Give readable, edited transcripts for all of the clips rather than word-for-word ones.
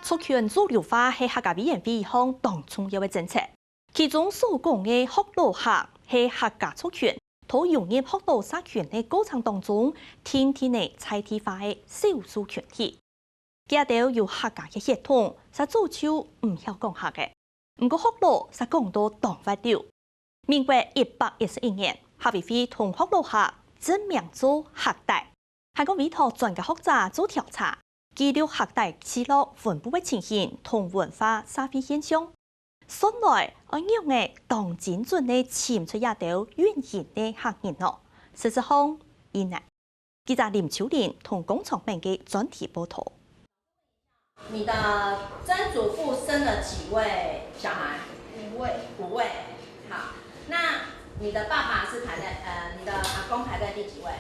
族群主流化是客家委员会一项当重要的政策，其中所讲的学老客是客家族群，在融入学老社群的过程当中，天天的在地化的少数群体。假到有客家嘅血统，是早就唔晓讲客嘅。不过学老是讲到当发掉。民国111年，客委会同学老客正名做客代，还个委托专家学者做调查，记录客代记录分布嘅情形同文化社会现象。说来，按样嘅当精准地潜出一条原型嘅客人咯。事实上，以内记者林秋玲同工厂们嘅专题报道。你的曾祖父生了几位小孩？5位。好，那你的爸爸是排在你的阿公排在第几位？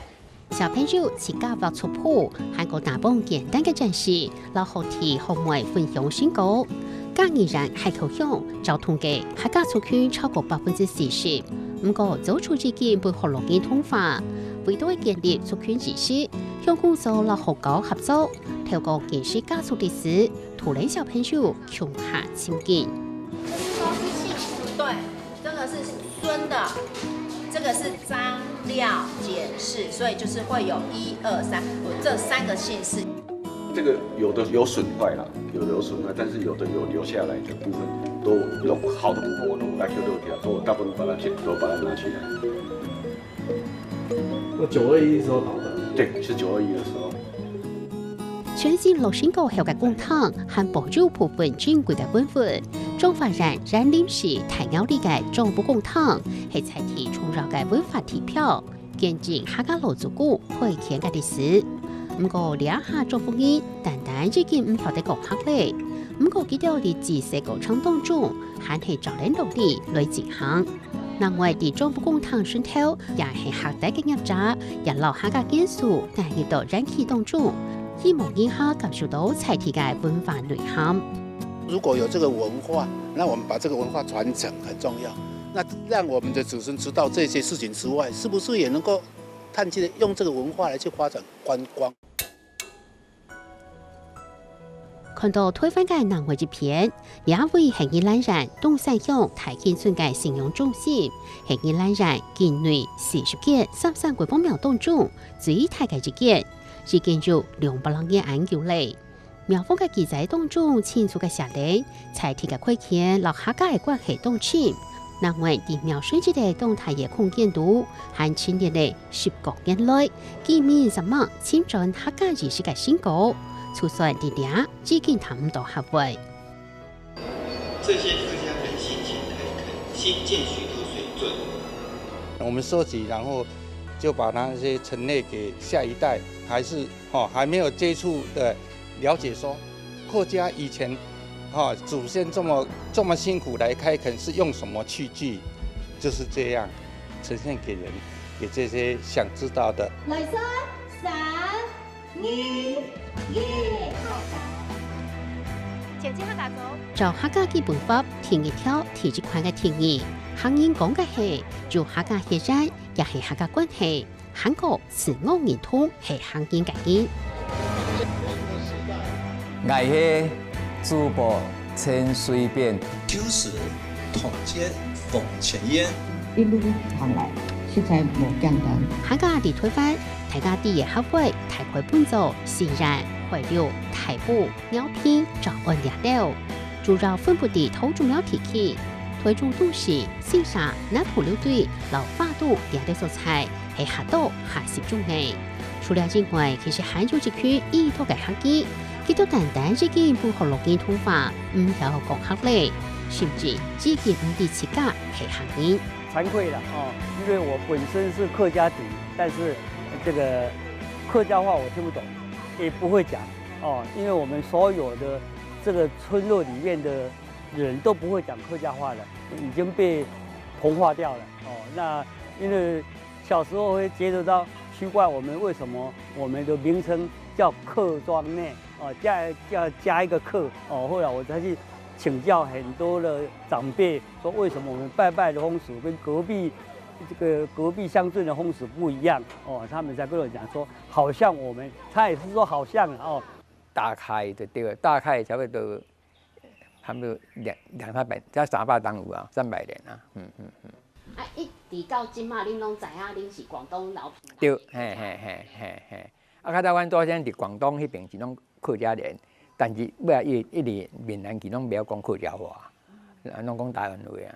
小朋友自家画族谱，韩国大帮简单嘅展示，老學題學妹分享宣告。家兒人係口響，交通嘅客家族群超過40%。不過走出之間背後落嘅通化，為到建立族群意識，向工作老學校合作，透過認識家族歷史，鼓勵小朋友強下親近。對，這個是孫的。這個是張廖簡氏，所以就是會有1、2、3，這3個姓氏。這個有的有損壞了，有的有損壞，但是有的有留下來的部分，都用好的部分我都來 Q 6條，都大部分都把它拿起來。我921時候搞的。對，是921的時候。全新老新高校嘅工廠，和保留部分珍貴嘅文物。中華人染領時太奧利嘅總部工廠，係採提重要嘅文化地標，見證客家老祖古培養嘅歷史。不過兩下做福音，單單已經唔曉得講客咧。不過記得我哋知識過程當中，還係找人努力來進行。另外，喺總部工廠上頭，也係客家嘅業者，也留客家元素帶入到人氣當中，希望以下感受到採提嘅文化內涵。如果有這個文化，那我們把這個文化傳承很重要。那讓我們的子孫知道這些事情之外，是不是也能夠探究用這個文化來去發展觀光？看到推翻嘅南回一片，兩位係宜蘭人東山鄉太建村嘅信用中心，係宜蘭人境內40件33規劃苗當中最大嘅一件，是建有200年安有嚟。苗方嘅記載當中清楚嘅寫嚟，採提嘅規劃落客家嘅關係當中，另外喺描述之嘅動態嘅空間度，和前年嘅10個年內，見面什麼簽進客家儀式嘅宣告，就算啲倆只見談唔到合會。這些客家人辛勤開墾，新建許多水圳。我們收集，然後就把那些陳列給下一代，還沒有接觸的。了解說，客家以前，祖先這麼辛苦來開墾是用什麼器具，就是這樣呈現給人，給這些想知道的。來生3、2、1，前進客家組。照客家基本法填一條提這款嘅定義，行人講嘅係做客家協人，也係客家關係，韓國自我認同係行人嘅人。愛係珠寶陳水扁，就是統奸馮前燕，一路行來，實在無簡單。客家地推翻，大家地也合會，大會本組自然回流台埔苗片找按兩料，主要分布地頭重要地區，推中都市欣賞南埔流隊老法度兩料素材係客到客食中嘅。除了之外，其實還有一區依托嘅客機。幾多單單已經不學落嘅通話，唔有講客咧，甚至已經唔知自家係行人。慚愧了因為我本身是客家底，但是這個客家話我聽不懂，也不會講因為我們所有的這個村落裡面的人都不會講客家話了，已經被同化掉了那因為小時候會覺得到奇怪，我們為什麼我們的名稱叫客莊內？加一個客後來我才去請教很多的長輩，說為什麼我們拜拜的風俗跟隔壁鄉鎮的風俗不一樣他們才跟我講說，好像我們，他也是說好像大开就对了，大开差不多200-300，才300档有啊，300年啊，啊，一直到今嘛，恁拢知影，恁是广东老皮。对，嘿。啊，较早阮祖先伫广东迄边是拢客家人，但是尾啊一直闽南语拢袂晓讲客家话，拢讲台湾话啊。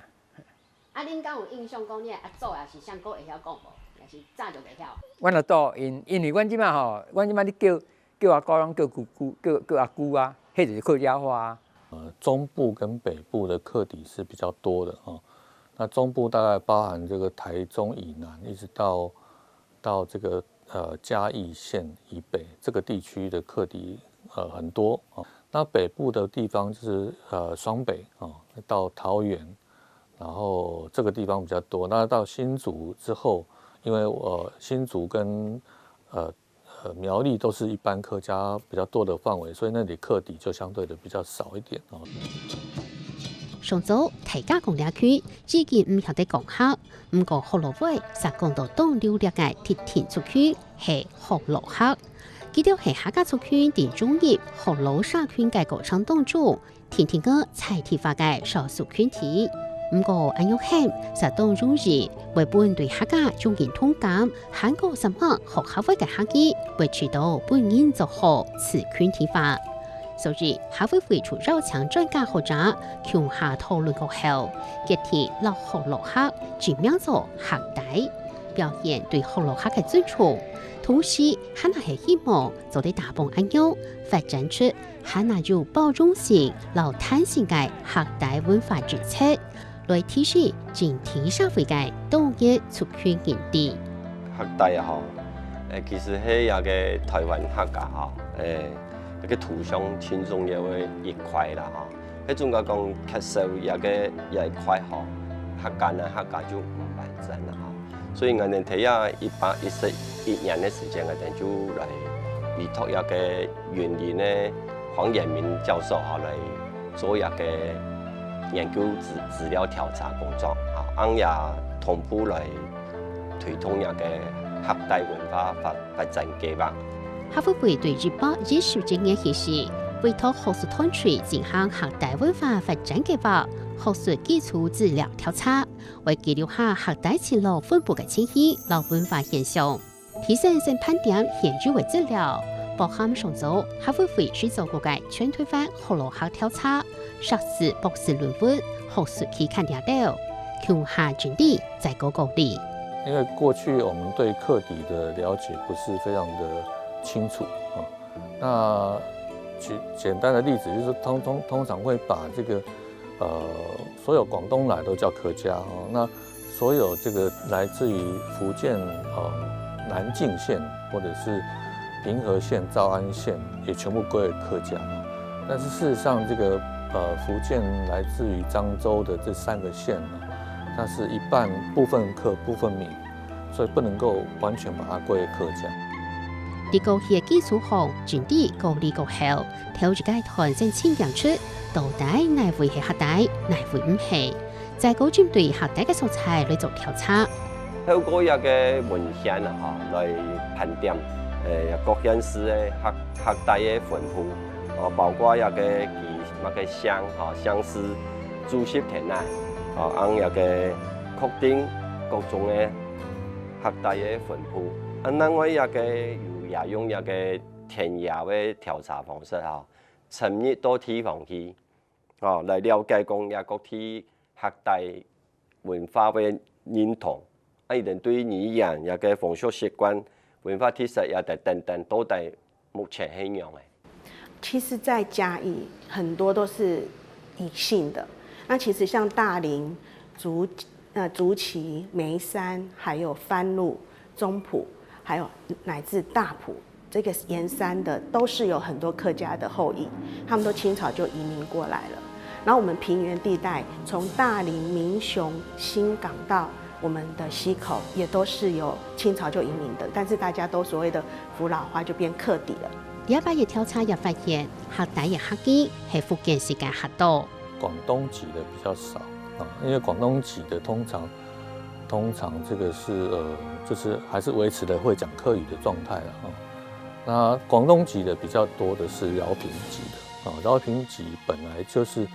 啊，恁敢有印象讲你阿祖也是上古会晓讲无？也是早就会晓？阮阿祖因为阮即马吼，阮即马你叫阿姑拢叫姑姑，叫阿姑啊，迄就是客家话啊。中部跟北部的客体是比较多的哦。那中部大概包含这个台中以南，一直到这个嘉义县以北这个地区的客体很多哦。那北部的地方就是双北哦，到桃园，然后这个地方比较多。那到新竹之后，因为新竹跟苗栗都是一般客家比较多的范围，所以那里客体就相对的比较少一点哦。上早大家公寮区至今唔晓得讲客，不过福佬尾实讲到东流略嘅铁田出區係福佬客，佢條係客家出區電中業福佬社區嘅歌唱當中，天天嘅才提發嘅少數群體。不過安樣係實當容易，為本對客家中人通感，韓國什麼學校會嘅客家會知道本人就好此群體化。所以，學會會出繞牆專家學者共下討論過後，決定落福佬客轉名做客帶，表現對福佬客嘅尊重。同時，還係希望做啲大幫安樣發展出還有包容性、有彈性嘅客帶文化政策，來提升整體社會嘅多元族群認知。客帶啊，其實係一個台灣客家一個圖像輕重要嘅一塊啦迄種講缺少一塊客家就唔完整啦所以我哋睇下111年嘅時間，我哋就嚟委託一個原理呢黃延明教授嚟做一個研究資料調查工作按也同步嚟推動一個客帶文化發展計劃。學會對18-19經驗顯示，委託學術團隊進行客帶文化發展計劃、學術基礎資料調查，為記錄下客帶前路分布嘅情形、老文化現象，提升性判點研究嘅資料，包含上早學會製作過嘅全推翻福佬客調查、碩士、博士論文、學術期刊調料，共下整理在嗰個裡。因為過去我們對客體的了解不是非常的清楚啊，那舉簡單的例子就是通常會把這個所有廣東來都叫客家哦，那所有這個來自於福建南靖縣或者是平和縣、诏安縣也全部歸為客家，但是事實上這個福建來自於漳州的這3個縣呢，它是一半部分客部分閩，所以不能夠完全把它歸為客家。呢個係基礎上整理高呢個後，挑住階段先清揚出到底哪會係客帶，哪會唔係，再個針對客帶嘅素材嚟做調查。透過一個文獻來盤點各縣市嘅客帶嘅分布，包括一個乜嘅鄉市組織田內，按一個確定各種嘅客帶嘅分布。另外一個也用一個田野嘅調查方式深入到地方去，來了解講一個地客帶文化嘅認同，一定對語言一個風俗習慣、文化特色也等等，都係目前係樣嘅。其實，在嘉義很多都是隱性的。那其實像大林、竹崎、梅山，還有番路、中埔，還有乃至大埔，這個沿山的都是有很多客家的後裔，他們都清朝就移民過來了。然後我們平原地帶，從大林、民雄、新港到我們的溪口，也都是有清朝就移民的，但是大家都所謂的福佬話就變客地了。第八日調查也發現，客帶嘅客家係福建時間客多，廣東籍的比較少因為廣東籍的通常這個是就是還是維持了會講客語的狀態那广东籍的比较多的是饶平籍的饶平籍本来就是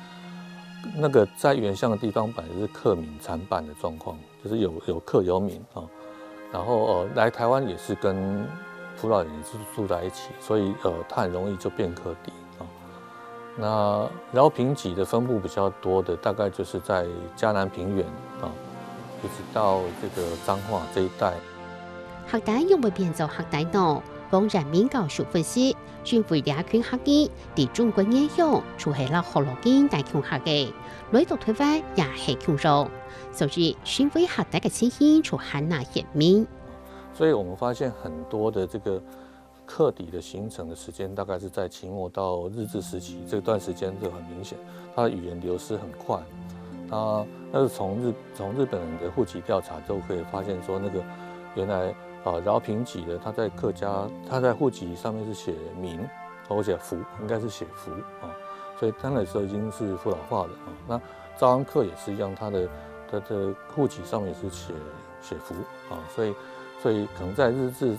那个在原乡的地方本来就是客闽参半的状况，就是有客有闽然后来台湾也是跟葡萄牙人住在一起，所以它很容易就变客敌那饶平籍的分布比较多的，大概就是在嘉南平原一直到这个彰化这一带。学台用未变做学台脑，往人民教授分析，军会俩群学生伫中国影响，除系了学路经大强学嘅，累到推翻也系强弱，所以军会学台嘅情形就很难显明。所以我们发现很多的这个客敌的形成的时间，大概是在清末到日治时期这段时间就很明显，它的语言流失很快。那是从日本人的户籍调查都可以发现说，那个原来饶平籍的他在客家，他在户籍上面是写闽，或者福，应该是写福所以他那时候已经是父老化的那赵安克也是一样，他的户籍上面也是写福所以可能在日治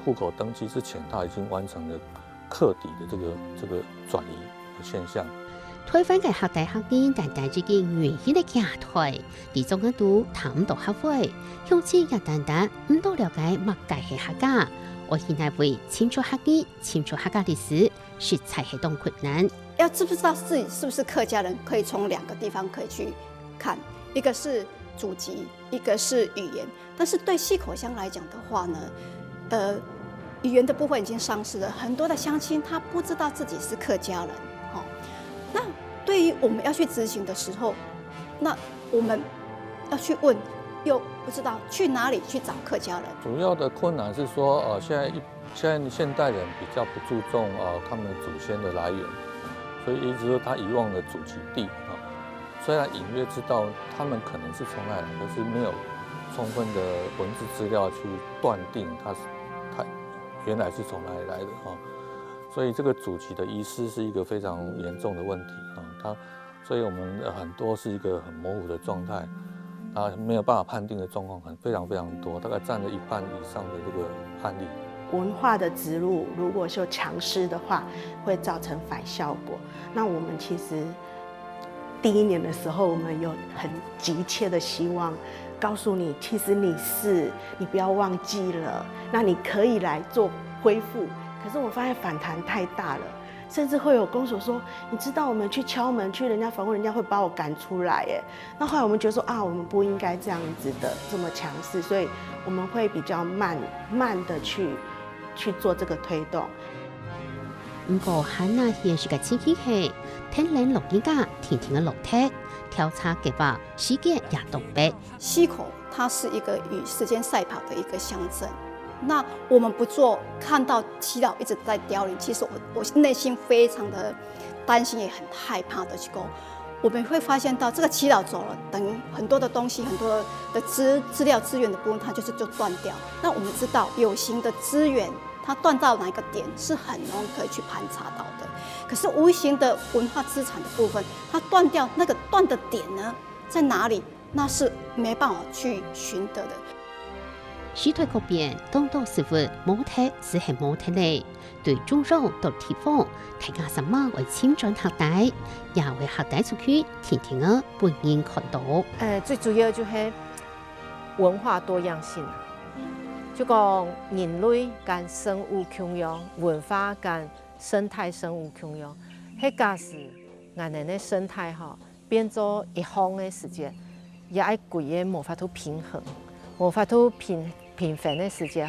户口登记之前，他已经完成了客敌的这个转移的现象。推翻嘅學台學生但大自己原先嘅期待，喺中間度談到學會，向此也單單唔多了解乜界係客家，我現在會清楚客家、清楚客家歷史，實在係當困難。要知不知道自己是不是客家人，可以從兩個地方可以去看，一個是祖籍，一個是語言。但是對溪口鄉來講的話呢，語言的部分已經喪失了，很多的鄉親他不知道自己是客家人。那对于我们要去执行的时候，那我们要去问，又不知道去哪里去找客家人。主要的困难是说，现代人比较不注重他们祖先的来源，所以一直说他遗忘了祖籍地虽然隐约知道他们可能是从哪来，可是没有充分的文字资料去断定他原来是从哪里来的所以这个祖籍的遗失是一个非常严重的问题所以我们很多是一个很模糊的状态没有办法判定的状况非常非常多，大概占了1半以上的这个案例。文化的植入如果就强势的话，会造成反效果。那我们其实第1年的时候，我们有很急切的希望告诉你，其实你不要忘记了，那你可以来做恢复。可是我发现反弹太大了，甚至会有公所说，你知道我们去敲门去人家访问，人家会把我赶出来耶。那后来我们觉得说我们不应该这样子的这么强势，所以我们会比较慢的去做这个推动。不過喺那現實嘅情形係，天然錄音架天天嘅錄聽，調查結果世界也動北。溪口它是一個與時間賽跑的一個鄉鎮。那我們不做，看到耆老一直在凋零，其實我內心非常的擔心，也很害怕的去講。我們會發現到這個耆老走了，等於很多的東西，很多的資料資源的部分，它就斷掉。那我們知道有形的資源，它斷到哪一個點是很容易可以去盤查到的。可是無形的文化資產的部分，它斷掉那個斷的點呢，在哪裡？那是沒辦法去尋得的。時代改變，當到師傅冇睇只係冇睇嚟，對中肉到地方，大家什麼為簽轉學帶，也為學帶出去，天天嘅本人看到。最主要就是文化多樣性，就講人類跟生物共用，文化跟生態生物共用。迄假使我哋嘅生態變做一方嘅時間，也愛規個無法度平衡，無法度平衡的時間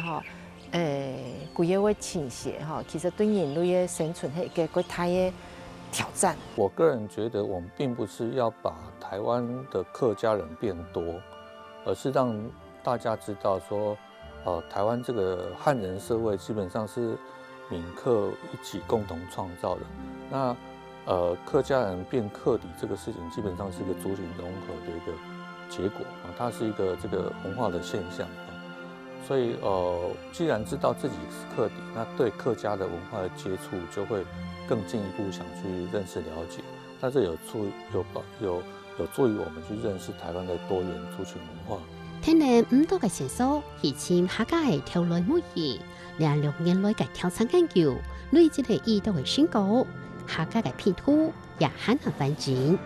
規個會傾斜其實對人類的生存係一個大的挑戰。我個人覺得，我們並不是要把台灣的客家人變多，而是讓大家知道說，台灣這個漢人社會基本上是閩客一起共同創造的。那客家人變客敵這個事情，基本上是一個族群融合的一個結果它是一個這個文化的現象。所以既然知道自己是客敵，那對客家的文化的接觸就會更進一步想去認識了解，但是有助於我們去認識台灣的多元族群文化。天然唔多嘅线索，以前客家嘅跳来模擬，26年來嘅調查研究，累積嘅意到嘅宣告，客家嘅拼圖也很難完整。